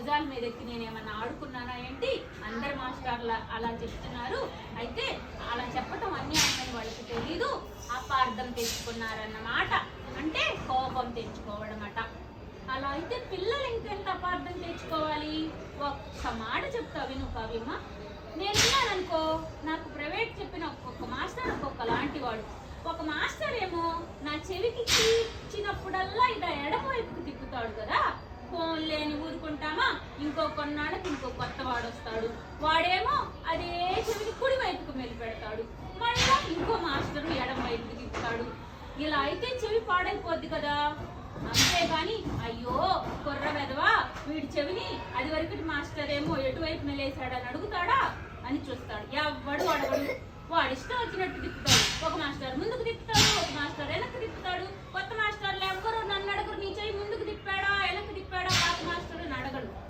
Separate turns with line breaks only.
భుజాల మీద ఎక్కి నేనేమన్నా ఆడుకున్నానా ఏంటి? అందరు మాస్టర్లు అలా చెప్తున్నారు. అయితే అలా చెప్పటం అన్యాయమని వాళ్ళకి తెలీదు, అపార్థం తెచ్చుకున్నారన్నమాట. అంటే కోపం తెచ్చుకోవడం అట. అలా అయితే పిల్లలు ఇంకెంత అపార్థం తెచ్చుకోవాలి? ఒక్క మాట చెప్తా విను కావ్యమ్మ. నేనున్నాననుకో, నాకు ప్రైవేట్ చెప్పిన ఒక్కొక్క మాస్టర్ ఒక్కొక్క లాంటి వాడు. ఒక మాస్టర్ ఏమో నా చెవికి ఇచ్చినప్పుడల్లా ఇలా ఎడమవైపుకి తిప్పుతాడు కదా, ఫోన్ లేని ఊరుకుంటామా? ఇంకో కొన్నాళ్ళకి ఇంకో కొత్త వాడు వస్తాడు, వాడేమో అదే చెవికి కుడి వైపుకు మెలి పెడతాడు, మళ్ళీ ఇంకో మాస్టరు ఎడమ వైపుకి తిప్పుతాడు. ఇలా అయితే చెవి పాడైపోద్ది కదా. అంతేగాని అయ్యో కుర్ర వెదవా వీడి చెవిని అది వరకు మాస్టర్ ఏమో ఎటువైపు మెలేసాడని అడుగుతాడా అని చూస్తాడు. ఎవ్వడు అడగడు, వాడిష్టం వచ్చినట్టు తిప్పుతాడు. ఒక మాస్టర్ ముందుకు తిప్పుతాడు, ఒక మాస్టర్ వెనక్కి తిప్పుతాడు. కొత్త మాస్టర్లు ఎవ్వరు నన్ను అడగరు, నీ చెవి ముందుకు తిప్పాడా వెనక్కి తిప్పాడా, పాత మాస్టర్ అడగడు.